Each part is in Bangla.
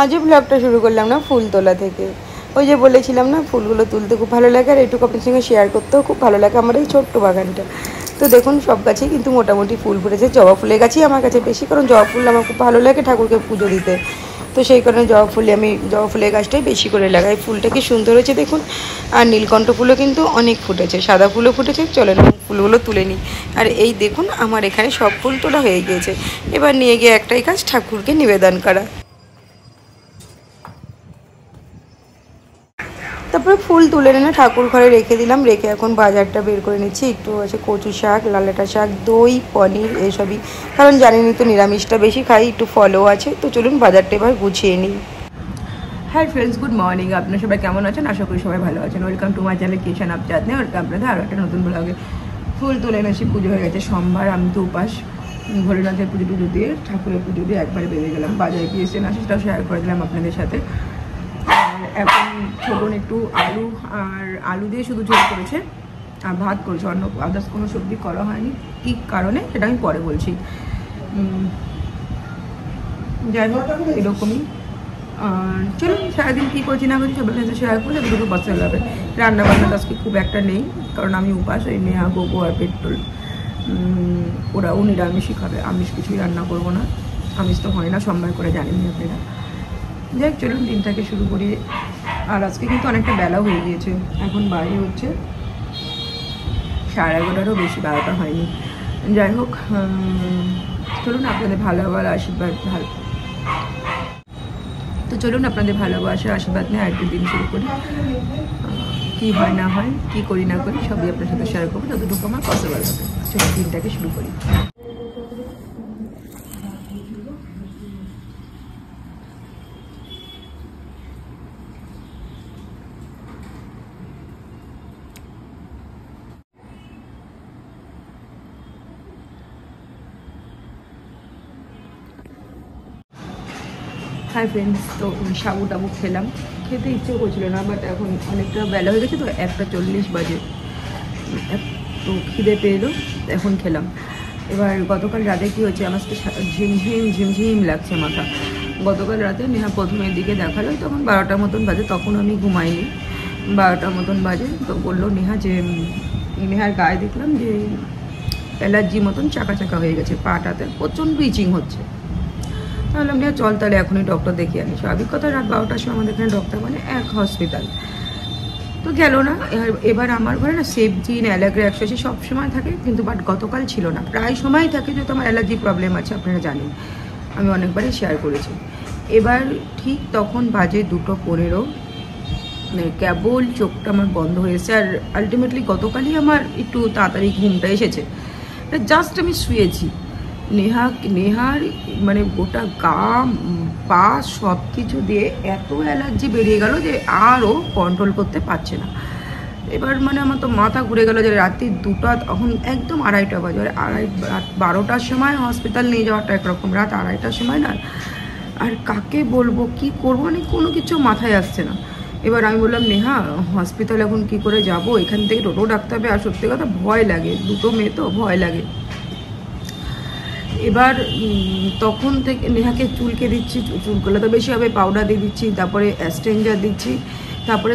আজও ব্লগটা শুরু করলাম না ফুল তোলা থেকে। ওই যে বলেছিলাম না, ফুলগুলো তুলতে খুব ভালো লাগে আর এইটুকু আপনার সঙ্গে শেয়ার করতেও খুব ভালো লাগে আমার এই ছোট্ট বাগানটা। তো দেখুন সব গাছেই কিন্তু মোটামুটি ফুল ফুটেছে। জবা ফুলের গাছই আমার কাছে বেশি, কারণ জবা ফুল আমার খুব ভালো লাগে ঠাকুরকে পুজো দিতে। তো সেই কারণে আমি জবা ফুলের গাছটাই বেশি করে লাগাই। ফুলটা কি সুন্দর হয়েছে দেখুন। আর নীলকণ্ঠ ফুলও কিন্তু অনেক ফুটেছে, সাদা ফুলও ফুটেছে। চলেন ফুলগুলো তুলে নিই। আর এই দেখুন আমার এখানে সব ফুল তোলা হয়ে গিয়েছে। এবার নিয়ে গিয়ে একটাই কাজ, ঠাকুরকে নিবেদন করা। তারপরে ফুল তুলে এনে ঠাকুর ঘরে রেখে দিলাম। রেখে এখন বাজারটা বের করে নিচ্ছি। একটু আছে কচু শাক, লালেটা শাক, দই, পনির এসবই, কারণ জানেনই তো নিরামিষটা বেশি খাই, একটু ফলও আছে। তো চলুন বাজারটা এবার গুছিয়ে নিই। Hi friends, good morning. আপনারা সবাই কেমন আছেন? আশা করি সবাই ভালো আছেন। Welcome to my channel kitchen up Chandni. Welcome আপনাদের আরও একটা নতুন ব্লগে। ফুল তুলে এনেছি, পুজো হয়ে গেছে সোমবার। আমি তো উপাস, ভোলেনাথের পুজো টুজো দিয়ে ঠাকুরের পুজো দিয়ে একবারে বেরিয়ে গেলাম। বাজারে গিয়েছেন আসে, সেটাও শেয়ার করে দিলাম আপনাদের সাথে। এখন ছোটন একটু আলু দিয়ে শুধু ঝোল করেছে আর ভাত করেছে, অন্য আদার্স কোনো সবজি করা হয়নি। কী কারণে সেটা আমি পরে বলছি। যাই হোক এরকমই। চলুন সারাদিন কী করছি না করছি সবার সাথে শেয়ার করে দুটো বছর লাগবে। রান্নাবান্না আজকে খুব একটা নেই, কারণ আমি উপাস। ওই নেহা, গোগো আর পেট্রোল ওরাও নিরামিষই খাবে, আমিষ কিছুই রান্না করবো না। আমিষ তো হয় না সোমবার করে, জানেন আপনারা। যাই হোক চলুন দিনটাকে শুরু করি। আর আজকে কিন্তু অনেকটা বেলা হয়ে গিয়েছে, এখন বাড়ি হচ্ছে 11:30-ও বেশি, 12টা হয়নি। যাই হোক চলুন আপনাদের ভালোবাসার আশীর্বাদ চলুন আপনাদের ভালোবাসার আশীর্বাদ নিয়ে আরেকটি দিন শুরু করি। কী হয় না হয়, কী করি না করি সবই আপনার সাথে শেয়ার করবো, যতটুকু আমার পসিবল হবে। চলুন দিনটাকে শুরু করি। হাই ফ্রেন্ডস, তো সাবু টাবু খেলাম, খেতে ইচ্ছে করছিল না, বাট এখন অনেকটা বেলা হয়ে গেছে তো 1:40 বাজে, তো খিদে পেলো, এখন খেলাম। এবার গতকাল রাতে কী হচ্ছে, আমার সাথে ঝিমঝিম লাগছে মাথা। গতকাল রাতে নেহা প্রথমের দিকে দেখালো, তখন 12টার মতন বাজে, তখন আমি ঘুমাইনি, 12টার মতন বাজে। তো বললো নেহা যে নেহার গায়ে দেখলাম যে অ্যালার্জি মতন চাকা চাকা হয়ে গেছে, পাটাতে প্রচণ্ড ইচিং হচ্ছে। তাহলে আমি চল তাহলে এখনই ডক্টর দেখিয়ে আনি। স্বাভাবিক কথা, রাত 12টার সময় আমাদের এখানে ডক্টর মানে এক হসপিটাল। তো গেল না। এবার আমার ঘরে না সেফজিন, অ্যালার্জি 180 সবসময় থাকে, কিন্তু বাট গতকাল ছিল না। প্রায় সময়ই থাকে, যেহেতু আমার অ্যালার্জি প্রবলেম আছে, আপনারা জানেন, আমি অনেকবারই শেয়ার করেছি। এবার ঠিক তখন বাজে 2:15, মানে কেবল চোখটা আমার বন্ধ হয়েছে। আর আলটিমেটলি গতকালই আমার একটু তাড়াতাড়ি ঘুমটা এসেছে, জাস্ট আমি শুয়েছি। নেহার মানে গোটা গা পা সব কিছু দিয়ে এত অ্যালার্জি বেরিয়ে গেল যে আরও কন্ট্রোল করতে পারছে না। এবার মানে আমার তো মাথা ঘুরে গেল যে রাত্রি 2টা, তখন একদম 2:30 বাজে। রাত 12টার সময় হসপিটাল নিয়ে যাওয়াটা একরকম, রাত 2:30টার সময় না। আর কাকে বলবো, কি করবো, মানে কোনো কিছু মাথায় আসছে না। এবার আমি বললাম নেহা, হসপিটাল এখন কি করে যাব, এখান থেকে টোটো ডাকতে হবে। আর সত্যি কথা ভয় লাগে, দুটো মেয়ে তো ভয় লাগে। এবার তখন থেকে নেহাকে চুলকে দিচ্ছি, চুল করলে তো বেশি হবে, পাউডার দিয়ে দিচ্ছি, তারপরে অ্যাস্ট্রেঞ্জার দিচ্ছি, তারপরে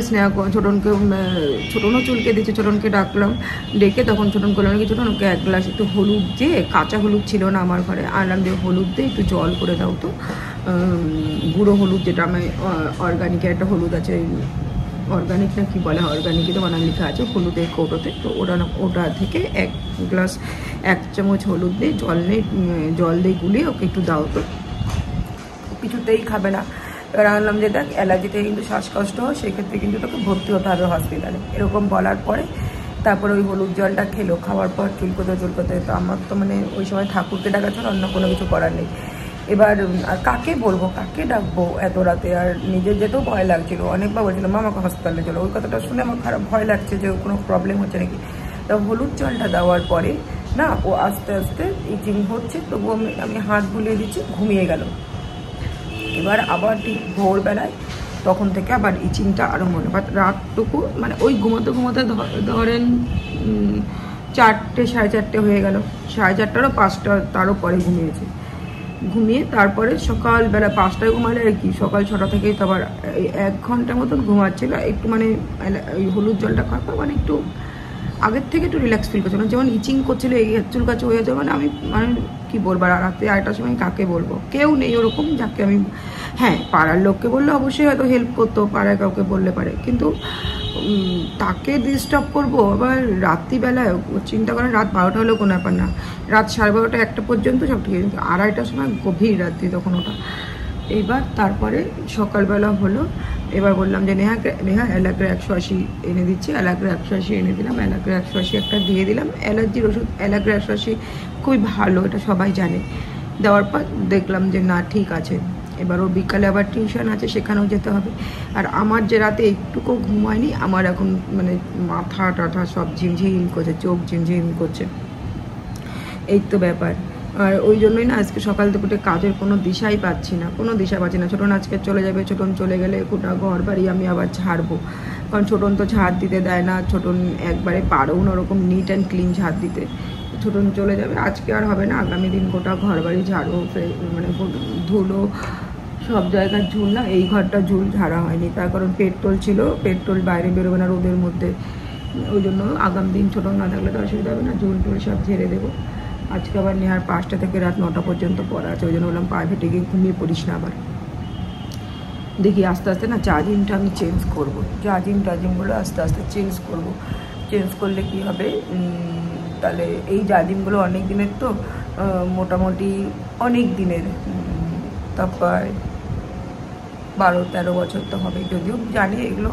ছোটনও চুলকে দিচ্ছি। ছোটনকে ডাকলাম, ডেকে তখন ছোটন করলাম কি, ছোটন ওকে 1 গ্লাস একটু হলুদ দিয়ে, কাঁচা হলুদ ছিল না আমার ঘরে, আনলাম দিয়ে হলুদ দিয়ে একটু জল করে দাও তো, গুঁড়ো হলুদ, যেটা আমি অর্গানিকের একটা হলুদ আছে, অর্গানিক না কি বলে, অর্গানিকই তো বানান লেখা আছে হলুদের কৌটোতে। তো ওটা থেকে 1 গ্লাস 1 চামচ হলুদ দিয়ে জল দিয়ে গুলিয়ে ওকে একটু দাও তো, কিছুতেই খাবে না। এবার আনলাম যে দেখ অ্যালার্জিতে কিন্তু শ্বাসকষ্ট হয়, সেক্ষেত্রে কিন্তু তোকে ভর্তি হতে হবে হসপিটালে। এরকম বলার পরে তারপরে ওই হলুদ জলটা খেলো, খাওয়ার পর চুলকোতে। তো আমার তো মানে ওই সময় ঠাকুরকে ডাকা ছাড়া অন্য কোনো কিছু করার নেই। এবার আর কাকে বলবো, কাকে ডাকবো এত রাতে, আর নিজের যেতেও ভয় লাগছিলো। অনেকবার বলছিলাম মা আমাকে হসপিটালে চলো, ওই কথাটা শুনে আমার খারাপ ভয় লাগছে যে কোনো প্রবলেম হচ্ছে নাকি। তা হলুদ জলটা দেওয়ার পরে না ও আস্তে আস্তে ইচিং হচ্ছে, তবুও আমি হাত বুলিয়ে দিচ্ছি, ঘুমিয়ে গেল। এবার আবার ঠিক ভোরবেলায় তখন থেকে আবার ইচিংটা আরও মনে, বাট রাতটুকু মানে ওই ঘুমোতে ধরেন 4টে 4:30 হয়ে গেল, 4:30 5টা তারও পরে ঘুমিয়েছে। ঘুমিয়ে তারপরে সকালবেলা 5টায় ঘুমালে আর কি, সকাল 6টা থেকেই তো আবার 1 ঘন্টার মতন ঘুমাচ্ছিল। একটু মানে ওই হলুদ জলটা খাওয়ার পর মানে একটু আগের থেকে একটু রিল্যাক্স ফিল করছিল, যেমন ইচিং করছিল, এই চুলকাচু হয়ে যাবে, মানে আমি মানে কী বলবো, রাতে 8টার সময় কাকে বলবো, কেউ নেই ওরকম যাকে আমি, হ্যাঁ পাড়ার লোককে বললে অবশ্যই হয়তো হেল্প করতো, পাড়ায় কাউকে বললে পারে, কিন্তু তাকে ডিস্টার্ব করবো আবার রাত্রিবেলায়, চিন্তা করেন রাত 12টা হলেও কোনো ব্যাপার না, রাত 12:30 1টা পর্যন্ত সব ঠিক আছে, কিন্তু 2:30টার সময় গভীর রাত্রি তখন ওটা। এইবার তারপরে সকালবেলা হলো, এবার বললাম যে নেহা অ্যালাগ্রা 180 এনে দিচ্ছি, অ্যালাগ্রা 180 এনে দিলাম, অ্যালাগ্রা 180 একটা দিয়ে দিলাম। অ্যালার্জির ওষুধ অ্যালাগ্রা 180 খুবই ভালো, এটা সবাই জানে। দেওয়ার পর দেখলাম যে না ঠিক আছে। এবার ওর বিকালে আবার টিউশন আছে, সেখানেও যেতে হবে। আর আমার যে রাতে একটুকু ঘুম হয়নি, আমার এখন মানে মাথা টাথা সব ঝিমঝিম করছে, চোখ ঝিমঝিম করছে, এই তো ব্যাপার। আর ওই জন্যই না আজকে সকাল থেকে কাজের কোনো দিশাই পাচ্ছি না, কোনো দিশা পাচ্ছি না। ছোটন আজকে চলে যাবে, ছোটন চলে গেলে গোটা ঘর বাড়ি আমি আবার ঝাড়বো, কারণ ছোটন তো ঝাড় দিতে দেয় না, ছোটন একবারে পারেও না ওরকম নিট অ্যান্ড ক্লিন ঝাড় দিতে। ছোটন চলে যাবে, আজকে আর হবে না, আগামী দিন গোটা ঘর বাড়ি ঝাড়বো, মানে ধুলো সব জায়গার ঝুল না, এই ঘরটা ঝুল ঝাড়া হয়নি, তার কারণ পেট্রোল ছিল, পেট্রোল বাইরে বেরোবে না রোদের মধ্যে, ওই জন্য আগামী দিন ছোটন না থাকলে তো অসুবিধা হবে না, ঝুল টুল সব ঝেড়ে দেবো। আজকে আবার নেহার 5টা থেকে রাত 9টা পর্যন্ত পড়া আছে, ওই জন্য বললাম প্রাইভেটে গিয়ে ঘুমিয়ে পড়িস না আবার। দেখি আস্তে আস্তে না চার্জিংটা আমি চেঞ্জ করবো, চার্জিংগুলো আস্তে আস্তে চেঞ্জ করবো। চেঞ্জ করলে কি হবে, তাহলে এই চার্জিংগুলো অনেক দিনের তো, মোটামুটি অনেক দিনের, তারপর 12-13 বছর তো হবে, যদিও জানি এগুলো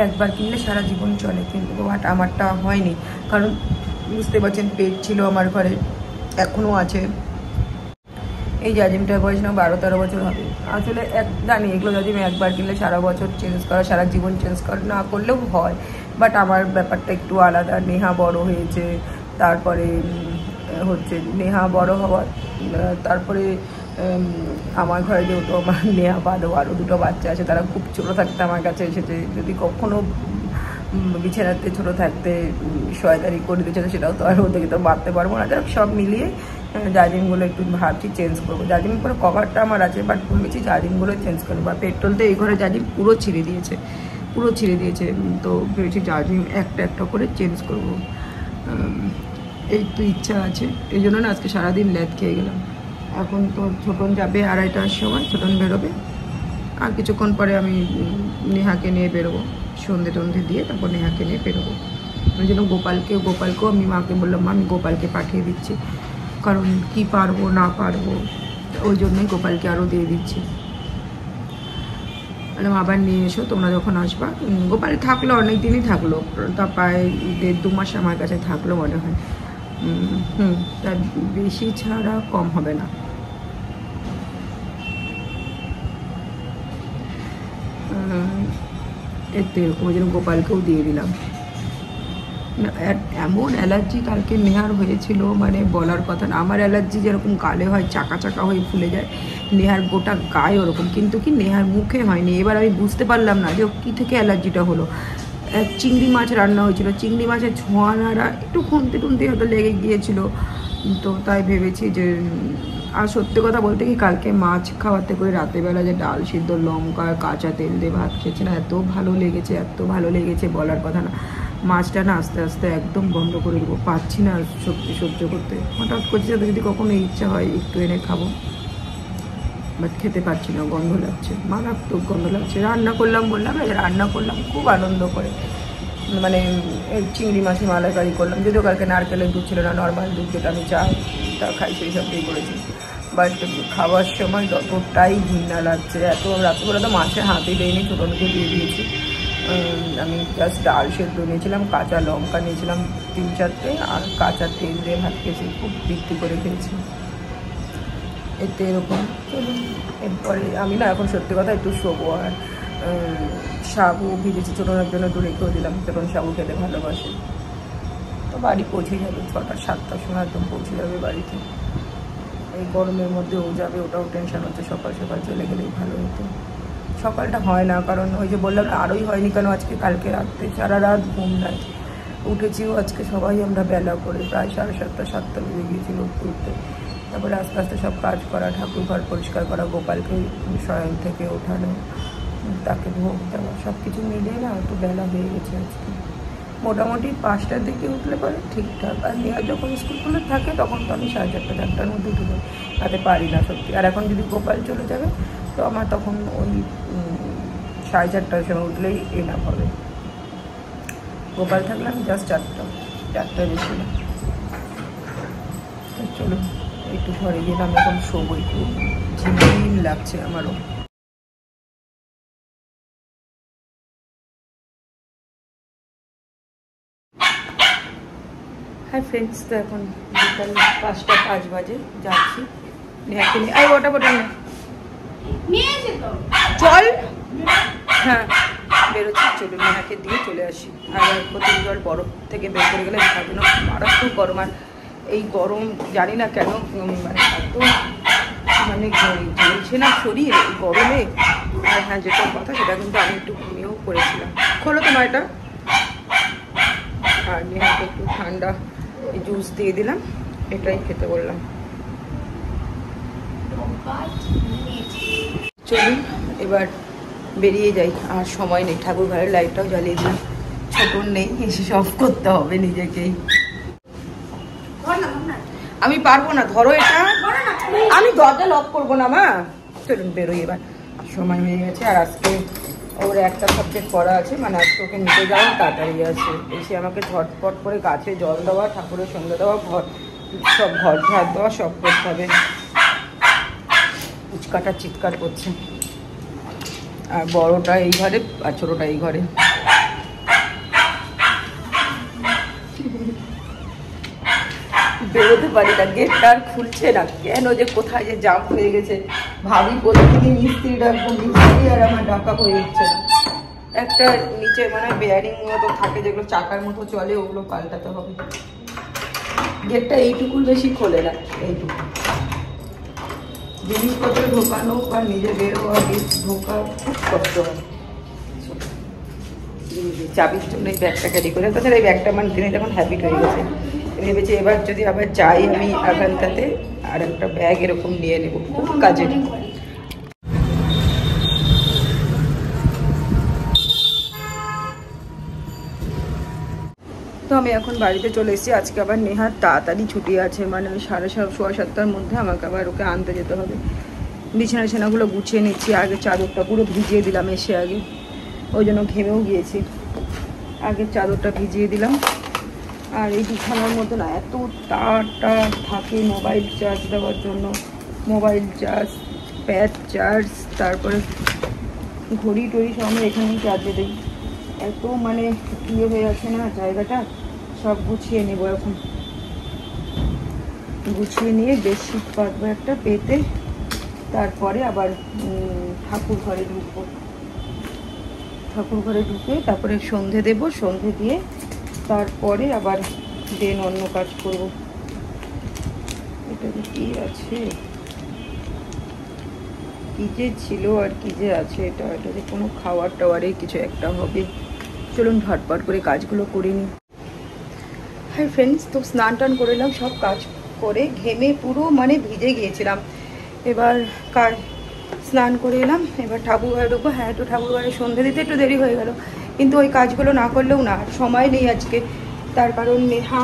একবার কিনলে সারা জীবন চলে, কিন্তু আমারটা হয়নি, কারণ বুঝতে পারছেন পেট ছিল আমার ঘরে, এখনও আছে। এই জাজিমটার বয়স না 12-13 বছর হবে। আসলে জানি এগুলো জাজিম একবার কিনলে সারা বছর চেঞ্জ করা, সারা জীবন চেঞ্জ করা না করলেও হয়, বাট আমার ব্যাপারটা একটু আলাদা। নেহা বড় হয়েছে, তারপরে হচ্ছে নেহা বড় হওয়ার, তারপরে আমার ঘরে যেহেতু আমার নেহা বাদও আরও 2টো বাচ্চা আছে, তারা খুব ছোটো থাকতে আমার কাছে এসেছে, যদি কখনও বিছানাতে ছোটো থাকতে শয়তানি করে দিয়েছে, সেটাও তো আর ওদেরকে তো বাড়তে পারবো না। যাক সব মিলিয়ে জাজিমগুলো একটু ভাবছি চেঞ্জ করবো। জাজিম করে কভারটা আমার আছে, বাট ভেবেছি জাজিমগুলো চেঞ্জ করবো। আর পেট্রোল তো এই ঘরে জাজিম পুরো ছিঁড়ে দিয়েছে, তো ভেবেছি জাজিম একটা একটা করে চেঞ্জ করবো, এই তো ইচ্ছা আছে। এই জন্য না আজকে সারাদিন ল্যাদ খেয়ে গেলাম। এখন তো ছোটন যাবে 2:30টার সময়, ছোটন বেরোবে, আর কিছুক্ষণ পরে আমি নেহাকে নিয়ে বেরোবো, সন্ধে টন্ধে দিয়ে তারপর নেহাকে নিয়ে বেরোবো। ওই জন্য গোপালকেও আমি মাকে বললাম আমি গোপালকে পাঠিয়ে দিচ্ছি, কারণ কি পারবো না পারবো, ওই জন্যই গোপালকে আরও দিয়ে দিচ্ছি। বললাম আবার নিয়ে এসো তোমরা যখন আসবা। গোপাল থাকলো, অনেক দিনই থাকলো, তা প্রায় 1.5-2 মাস আমার কাছে থাকলো মনে হয়। তার বেশি ছাড়া কম হবে না। এতে এরকম ওই জন্য গোপালকেও দিয়ে দিলাম। এমন অ্যালার্জি কালকে নেহার হয়েছিল, মানে বলার কথা না। আমার অ্যালার্জি যেরকম গালে হয়, চাকা চাকা হয়ে ফুলে যায়, নেহার গোটা গায়ে ওরকম, কিন্তু কি নেহার মুখে হয়নি। এবার আমি বুঝতে পারলাম না যে কী থেকে অ্যালার্জিটা হলো। চিংড়ি মাছ রান্না হয়েছিল, চিংড়ি মাছের ছোঁয়া নাড়া একটু খুন্তি টুন্তি হয়তো লেগে গিয়েছিল, তো তাই ভেবেছি যে, আর সত্যি কথা বলতে কি কালকে মাছ খাওয়াতে করে রাতেরবেলা যে ডাল সিদ্ধ লঙ্কা কাঁচা তেল দিয়ে ভাত খেয়েছি না, এত ভালো লেগেছে বলার কথা না। মাছটা না আস্তে আস্তে একদম বন্ধ করে দেবো, পাচ্ছি না সত্যি সহ্য করতে। হঠাৎ করছে যদি কখনো ইচ্ছা হয় একটু এনে খাবো, বাট খেতে পারছি না, গন্ধ লাগছে, মারাত্মক গন্ধ লাগছে। রান্না করলাম খুব আনন্দ করে, মানে চিংড়ি মাছের মালাইকারি করলাম, যদিও কালকে নারকেলের দুধ ছিল না, নর্মাল দুধ যেটা আমি চাটা খাই সেই সব দিয়ে করেছি। বাট খাওয়ার সময় যতটাই ঘৃণা লাগছে, এত রাত্রিবেলা তো মাছের হাতে দেয়নি, ছোটনকে দিয়ে দিয়েছি। আমি জাস্ট ডাল সেদ্ধ নিয়েছিলাম, কাঁচা লঙ্কা নিয়েছিলাম 3-4টে, আর কাঁচা তেল দিয়ে ভাত খেয়েছি, খুব তৃপ্তি করে খেয়েছি। এতে এরকম চলুন। এরপরে আমি না এখন সত্যি কথা একটু শোবো, আর সাবু ভিজেছি ছোটনের জন্য একটু রেখেও দিলাম, ছোটন সাবু খেতে ভালোবাসে। তো বাড়ি পৌঁছে যাবে 6টা-7টার সময় একদম পৌঁছে যাবে বাড়িতে। এই গরমের মধ্যে ও যাবে, ওটাও টেনশন হচ্ছে, সকাল সকাল চলে গেলেই ভালো হতো। সকালটা হয় না, কারণ ওই যে বললাম না আরোই হয়নি কেন, আজকে কালকে রাত্রে সারা রাত ঘুম নাই, উঠেছিও আজকে সবাই আমরা বেলা করে, প্রায় 7:30-7টা বেজে গিয়েছিল উঠতে। তারপরে আস্তে আস্তে সব কাজ করা, ঠাকুর ঘর পরিষ্কার করা, গোপালকে শয়ন থেকে ওঠানো, তাকে ভোগ দেওয়া, সব কিছু মিলিয়ে না একটু বেলা হয়ে গেছে আজকে। মোটামুটি 5টার দিকে উঠলে পরে ঠিকঠাক। আর নেহা যখন স্কুলে থাকে তখন তো আমি 4:30-4টার মধ্যে উঠে যাই, তাতে পারি না সত্যি। আর এখন যদি গোপাল চলে যাবে তো আমার তখন ওই 4:30টার সময় উঠলেই এনাফ হবে। গোপাল থাকলে আমি জাস্ট 4টায় বেশি না। চলো একটু ঘরে গেলাম, এখন শোবো, একটু ঝিমঝিম লাগছে আমারও। হাই ফ্রেন্ডস, তো এখন বিকাল 5:05 বাজে, যাচ্ছি নেহাকে নিয়ে। আই ওটা বোটা চল, হ্যাঁ বেরোচ্ছি, চলো নেহাকে দিয়ে চলে আসি। আর প্রতি জল বরফ থেকে বের করে গেলে ভাবি না, মারাত্মক গরম। আর এই গরম জানি না কেন মানে এত মানে জ্বলছে না শরীর এই গরমে। আর হ্যাঁ, যেটা কথা সেটা কিন্তু আমি একটু ঘুমিয়েও পড়েছিলাম। খোলো তোমার এটা। আর নেহাকে একটু ঠান্ডা জুস দিয়ে দিলাম, এটাই খেতে বললাম। চলুন এবার বেরিয়ে যাই, আর সময় নেই। ঠাকুর ঘরের লাইটটাও জ্বালিয়ে দিলাম, ছোটর নেই, এসে সব করতে হবে নিজেকেই। আমি পারবো না, ধরো এটা, আমি দরজা লক করবো না মা। চলুন বেরোই এবার, সময় হয়ে গেছে। আর আজকে ওর একটা সাবজেক্ট পড়া আছে, মানে আজকে ওকে নিতে যাওয়া তাড়াতাড়ি আছে। এসে আমাকে ঝটপট করে গাছে জল দেওয়া, ঠাকুরের সঙ্গে দেওয়া, সব ঘর ঝাড় দেওয়া, সব করতে হবে। উচকাটা চিৎকার করছে, আর বড়টা এই ঘরে আর ছোটোটা এই ঘরে। বেরোতে পারি না, গেটটা আর খুলছে না কেন, যে কোথায় যে জাম হয়ে গেছে। ভাবি প্রতিদিনই মিস্ত্রি ডাকবো, মিস্ত্রি আর আমার ডাকা হয়ে উঠছে না। একটা নিচে মানে বেয়ারিং মতো থাকে যেগুলো চাকার মতো চলে, ওগুলো পাল্টাতে হবে। গেটটা এইটুকু বেশি খোলে না, এইটুকু। জিনিসপত্র ঢোকানো বা নিজে বেরোয়া, ঢোকা খুব কষ্ট হয়। চাবির জন্য এই ব্যাগটা ক্যারি করে, তাছাড়া এই ব্যাগটা আমার দিনে যখন হ্যাবিট হয়ে গেছে। ভেবেছি এবার যদি আবার যাই আমি এখানটাতে আর একটা ব্যাগ এরকম নিয়ে নেব, খুব কাজে। তো আমি এখন বাড়িতে চলে এসেছি। আজকে আবার নেহার তাড়াতাড়ি ছুটি আছে, মানে 7:30-7:15-র মধ্যে আমাকে আবার ওকে আনতে যেতে হবে। বিছানাগুলো গুছিয়ে নিচ্ছি, আগে চাদরটা পুরো ভিজিয়ে দিলাম এসে আগে, ওই জন্য ঘেমেও গিয়েছি। আগে চাদরটা ভিজিয়ে দিলাম। আর এই বিছানার মধ্যে না এত তার থাকে মোবাইল চার্জ দেওয়ার জন্য, মোবাইল চার্জ, প্যাড চার্জ, তারপরে ঘড়ি টড়ি সব আমরা এখানেই চার্জে দিই। এত মানে ইয়ে হয়ে আছে না জায়গাটা, সব গুছিয়ে নেবো এখন। গুছিয়ে নিয়ে বেডশিট পাতবো একটা পেতে, তারপরে আবার ঠাকুর ঘরে ঢুকবো। ঠাকুর ঘরে ঢুকে তারপরে সন্ধে দেব, সন্ধে দিয়ে তারপরে আবার দেন অন্য কাজ করব। এটা যে কি আছে, কি যে ছিল আর কি যে আছে, এটা যে কোনো খাওয়ার টাওয়ারে কিছু একটা হবে। চলুন ঝটপট করে কাজগুলো করে নিই। হাই ফ্রেন্ডস, তো স্নান টান করে এলাম, সব কাজ করে ঘেমে পুরো মানে ভিজে গিয়েছিলাম। এবার স্নান করে এলাম, এবার ঠাকুর ঘরে ঢুকবো। হ্যাঁ, একটু ঠাকুর ঘরে সন্ধে দিতে একটু দেরি হয়ে গেল, কিন্তু ওই কাজগুলো না করলেও না, সময় নেই আজকে। তার কারণ নেহা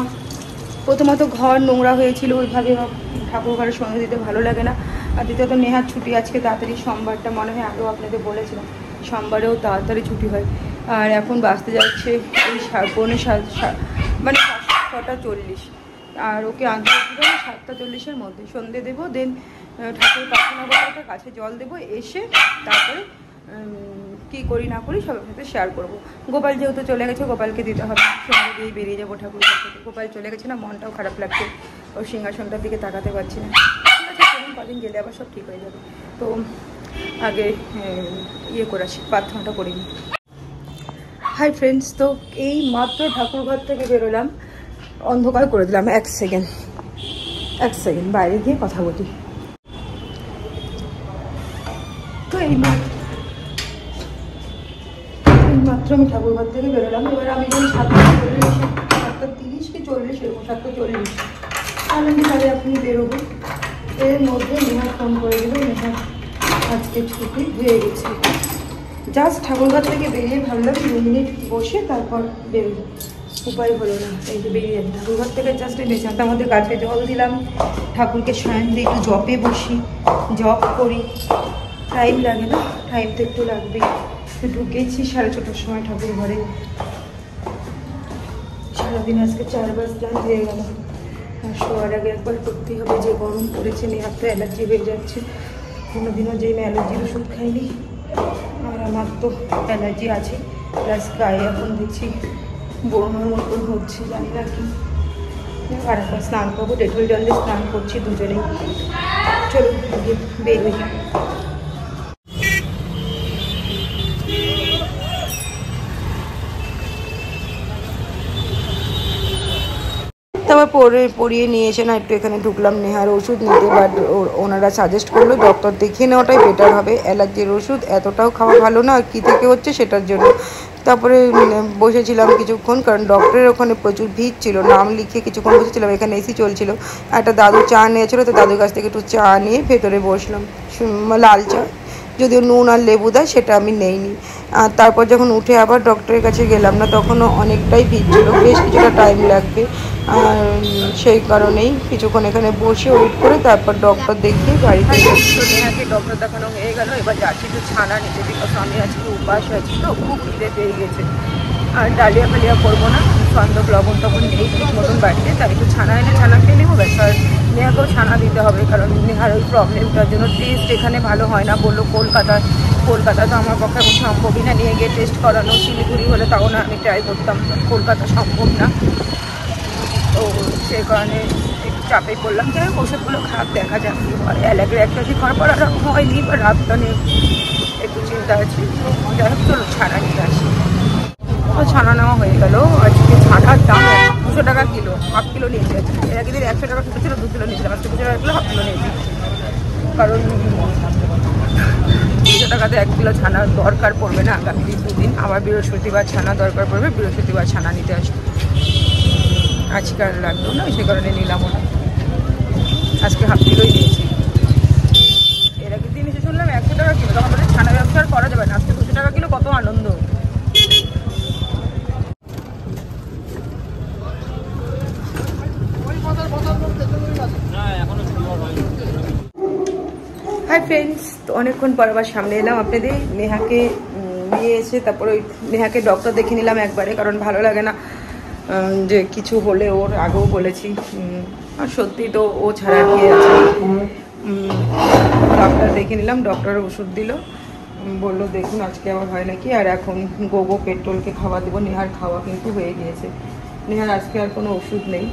প্রথমত ঘর নোংরা হয়েছিল, ওইভাবে ঠাকুর ঘরে সন্ধে দিতে ভালো লাগে না। আর দ্বিতীয়ত নেহার ছুটি আজকে তাড়াতাড়ি, সোমবারটা মনে হয় আগেও আপনাদের বলেছিলাম, সোমবারেও তাড়াতাড়ি ছুটি হয়। আর এখন বাসতে যাচ্ছে ওই 6:40, আর ওকে আনতে হবে 7:40-এর মধ্যে। সন্ধে দেবো, দেন ঠাকুর প্রার্থনা করতে কাছে জল দেবো, এসে তারপরে কী করি না করি সবার সাথে শেয়ার করবো। গোপাল যেহেতু চলে গেছে, গোপালকে দিতে হবে, সঙ্গে দিয়েই বেরিয়ে যাবো ঠাকুর থেকে। গোপাল চলে গেছে না, মনটাও খারাপ লাগছে, ওই সিংহাসনটার দিকে তাকাতে পারছি না। ঠিক আছে, চলুন, কদিন গেলে আবার সব ঠিক হয়ে যাবে। তো আগে ইয়ে করে আসি, প্রার্থনাটা করি। হাই ফ্রেন্ডস, তো এই মাত্র ঠাকুরঘর থেকে বেরোলাম, অন্ধকার করে দিলাম। এক সেকেন্ড বাইরে গিয়ে কথা বলি। তো এই মাত্র আমি ঠাকুরঘর থেকে বেরোলাম। এবার আমি যখন 7:30 কি 40 এরকম 7:40 তাহলে আপনি বেরোবো। এর মধ্যে নেহা ফোন করে দিল, নেহা আজকে ছুটি হয়ে গেছে। জাস্ট ঠাকুরঘর থেকে বেরিয়ে ভাবলাম 2 মিনিট বসে তারপর বেরোবো, উপায় হলো না, এই যে বেরিয়ে যাবো। ঠাকুরঘর থেকে জাস্ট বেশি তার মধ্যে গাছে জল দিলাম, ঠাকুরকে শয়ন দিয়ে একটু জপে বসি, জপ করি, টাইম লাগে না, টাইম তো একটু লাগবেই। ঢুকেছি 6:30টার সময় ঠাকুর ঘরে। সারাদিন আজকে 4বার স্নান হয়ে গেল। আর শোয়ার আগে একবার করতেই হবে, যে গরম পড়েছে, নেহার তো অ্যালার্জি হয়ে যাচ্ছে। কোনোদিনও যে আমি অ্যালার্জির ওষুধ খাইনি, আর আমার তো অ্যালার্জি আছে, প্লাস গায়ে এখন দেখছি বরুণের মতন হচ্ছে, জানি না কি। আর একবার স্নান করবো, ডেটল জল দিয়ে স্নান করছি দুজনেই। চলো বেরোই। তারপর পরিয়ে নিয়ে এসে না একটু এখানে ঢুকলাম নেহার ওষুধ নিতে, বাট ওনারা সাজেস্ট করলো ডক্টর দেখিয়ে নেওয়াটাই বেটার হবে, অ্যালার্জির ওষুধ এতটাও খাওয়া ভালো না, কী থেকে হচ্ছে সেটার জন্য। তারপরে বসেছিলাম কিছুক্ষণ, কারণ ডক্টরের ওখানে প্রচুর ভিড় ছিল, নাম লিখিয়ে কিছুক্ষণ বসেছিলাম। এখানে এসি চলছিল, একটা দাদু চা নিয়েছিল, তো দাদুর কাছ থেকে একটু চা নিয়ে ভেতরে বসলাম, লাল চা, যদিও নুন আর লেবু দেয়, সেটা আমি নেইনি। আর তারপর যখন উঠে আবার ডক্টরের কাছে গেলাম না, তখনও অনেকটাই ভিড় ছিল, বেশ কিছুটা টাইম লাগবে। আর সেই কারণেই কিছুক্ষণ এখানে বসে ওয়েট করে তারপর ডক্টর দেখিয়ে বাড়িতে নেহাকে ডক্টর দেখানো হয়ে গেল। এবার যাচ্ছি একটু ছানা নিতে, বিকজ আমি আজকে উপাস আছি, তো খুব খিদে পেয়ে গেছে। আর ডালিয়া ফালিয়া করবো না, সন্দক লবণ তখন নেই ঠিক মতন বাড়িতে, তাই একটু ছানা এনে ছানা খেয়ে নেবো ব্যাস। আর নেহাকেও ছানা দিতে হবে, কারণ নেহার ওই প্রবলেমটার জন্য টেস্ট এখানে ভালো হয় না বললো। কলকাতা তো আমার পক্ষে এখন সম্ভবই না নিয়ে গিয়ে টেস্ট করানো, শিলিগুড়ি হলে তাও না আমি ট্রাই করতাম, কলকাতা সম্ভব না, তো সেই কারণে একটু চাপে পড়লাম। যাই হোক ওষুধগুলো খারাপ, দেখা যাক কী হয়। অ্যালার্জি একটা খাওয়ার পর আর হয়নি, বা রাতটা নিয়ে একটু চিন্তা আছে। যাই হোক চলো ছানা নিতে আসি। তো ছানা নেওয়া হয়ে গেল। আজকে ছানার দাম 200 টাকা কিলো, হাফ কিলো নিয়েছি। এর আগে দিন 100 টাকা কিলো ছিল, 2 কিলো নিয়েছিলাম, আজকে 200 টাকা কিলো হাফ কিলো নিয়েছি, কারণ 200 টাকাতে 1 কিলো ছানা দরকার পড়বে না আগামী 2 দিন। আবার বৃহস্পতিবার ছানা দরকার পড়বে, বৃহস্পতিবার ছানা নিতে আসবে। আজকে আর লাগলো না, সে কারণে নিলামও না, আজকে হাফ কিলোই নিয়েছি। এর আগের দিন এসে শুনলাম 100 টাকা কিলো, তখন বলে ছানা ব্যবসা আর করা যাবে না, আজকে 200 টাকা কিলো, কত আনন্দ। হাই ফ্রেন্ডস, তো অনেকক্ষণ পর আবার সামনে এলাম আপনাদের। নেহাকে নিয়ে এসে তারপর ওই নেহাকে ডক্টর দেখে নিলাম একবারে, কারণ ভালো লাগে না যে কিছু হলে, ওর আগেও বলেছি। আর সত্যি তো ও ছাড়া কি আছে। ডক্টর দেখে নিলাম, ডক্টর ওষুধ দিল, বললো দেখুন আজকে আবার হয় নাকি। আর এখন গোগো পেট্রোলকে খাওয়া দেবো, নেহার খাওয়া কিন্তু হয়ে গিয়েছে। নেহার আজকে আর কোনো ওষুধ নেই।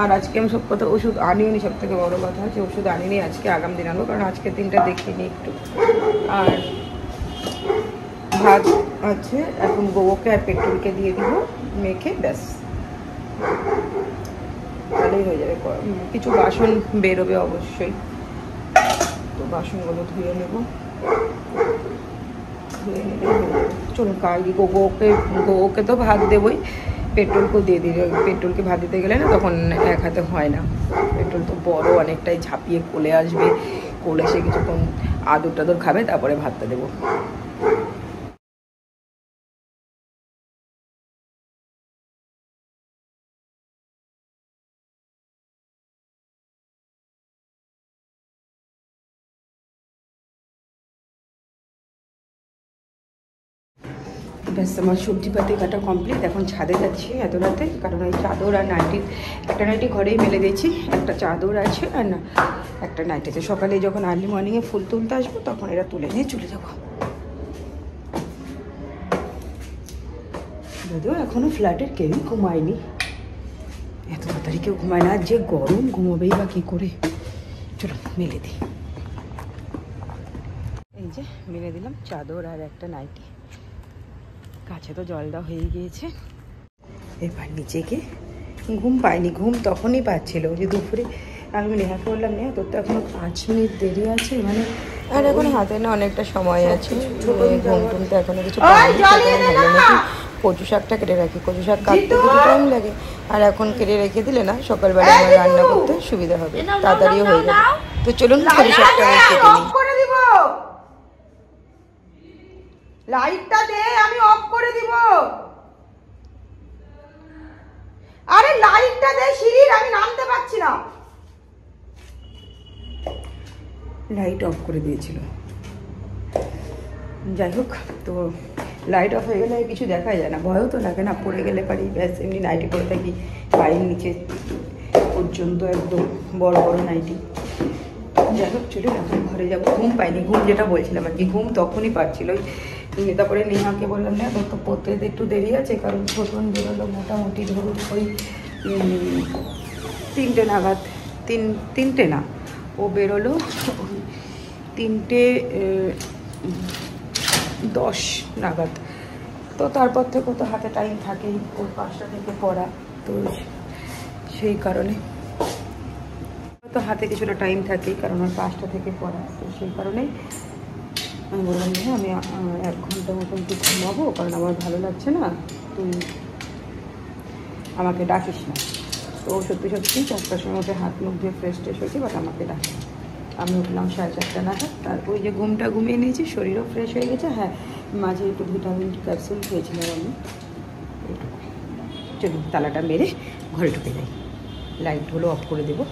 আর আজকে আমি সব কথা ওষুধ আনিওনি, সব থেকে বড়ো কথা হচ্ছে ওষুধ আনিনি আজকে, আগাম দিন আনবো, কারণ আজকের দিনটা দেখিনি একটু। আর ভাত আছে, এখন গোগোকে আর পেট্রোলকে দিয়ে দিব মেখে, ব্যাস তাহলেই হয়ে যাবে। কিছু বাসন বেরোবে অবশ্যই, তো বাসনগুলো ধুয়ে নেব, ধুয়ে নিলে চলুন। গোগোকে তো ভাত দেবই, পেট্রোলকেও দিয়ে দিলে, পেট্রোলকে ভাত দিতে গেলে না তখন এক হাতে হয় না। পেট্রোল তো বড় অনেকটাই, ঝাঁপিয়ে কোলে আসবে, কোলে সে কিছুক্ষণ আদর টাদর খাবে, তারপরে ভাতটা দেবো। ব্যাস আমার সবজিপাতি কাটা কমপ্লিট, এখন ছাদে যাচ্ছি এত রাতে, কারণ ওই চাদর আর নাইটি, একটা নাইটি ঘরেই মেলে দিয়েছি, একটা চাদর আছে আর না একটা নাইটি আছে। সকালে যখন আর্লি মর্নিংয়ে ফুল তুলতে আসবো তখন এরা তুলে নিয়ে চলে যাবো। যদিও এখনও ফ্ল্যাটের কেউই ঘুমায়নি, এত তাড়াতাড়ি কেউ ঘুমায় না, যে গরম ঘুমাবেই বা কী করে। চলো মেলে দিই। এই যে মেলে দিলাম চাদর আর একটা নাইটি, কাছে তো জল দেওয়া হয়ে গিয়েছে। এবার নিচে গিয়ে ঘুম পাইনি, ঘুম তখনই পাচ্ছিল যে দুপুরে আমি নেহাকে বললাম নেহা তোর তো এখনো 5 মিনিট দেরি আছে, মানে আর এখন হাতে না অনেকটা সময় আছে, ঘুম টুম তো এখনো কিছু নাকি কচু শাকটা কেটে রাখি, কচু শাক কাটতে কিছু টাইম লাগে, আর এখন কেটে রেখে দিলে না সকালবেলা আমার রান্না করতে সুবিধা হবে, তাড়াতাড়িও হয়ে যাবে। তো চলুন অফ করে দিব, লাইটটা দে, আমি অফ করে দিব। আরে লাইটটা দে সিঁড়ির, আমি নামতে পারছি না। লাইট অফ করে দিয়েছিল। যাই হোক, তো লাইট অফ হয়ে গেলে কিছু দেখাই যায় না, ভয়ও তো লাগে না, পড়ে গেলে পারি ব্যাস। এমনি নাইটি পরে থাকি পায়ের নিচে পর্যন্ত, একদম বড় বড় নাইটি। যাই হোক চলুন এখন ঘরে যাবো। ঘুম পাইনি, ঘুম যেটা বলছিলাম আর কি, ঘুম তখনই পাচ্ছিল। তারপরে নেহাকে বললাম না তোর তো পড়তে একটু দেরি আছে, কারণ ছোটন বেরোলো মোটামুটি ধরুন ওই 3টে নাগাদ, তিনটে না, ও বেরোলো 3:10 নাগাদ। তো তারপর থেকে তো হাতে টাইম থাকেই, ওর 5টা থেকে পড়া, তো সেই কারণে তো হাতে কিছুটা টাইম থাকেই, কারণ ওর 5টা থেকে পড়া। তো সেই কারণেই আমি বললাম যে আমি 1 ঘন্টা মতন একটু ঘুমাবো, কারণ আমার ভালো লাগছে না, তুই আমাকে ডাকিস না। তো সত্যি 4টার সময় ওকে হাত মুখ দিয়ে ফ্রেশ ট্রেশ হয়েছে, বাট আমাকে ডাকে। আমি উঠলাম 4:30 নাগাদ, তারপর যে ঘুমটা ঘুমিয়ে নিয়েছি, শরীরও ফ্রেশ হয়ে গেছে। হ্যাঁ, মাঝে একটু ভিটামিন ক্যাপসুল খেয়েছিলাম আমি। চলুন তালাটা মেরে ঘরে ঢুকে যাই, লাইটগুলো অফ করে দেবো।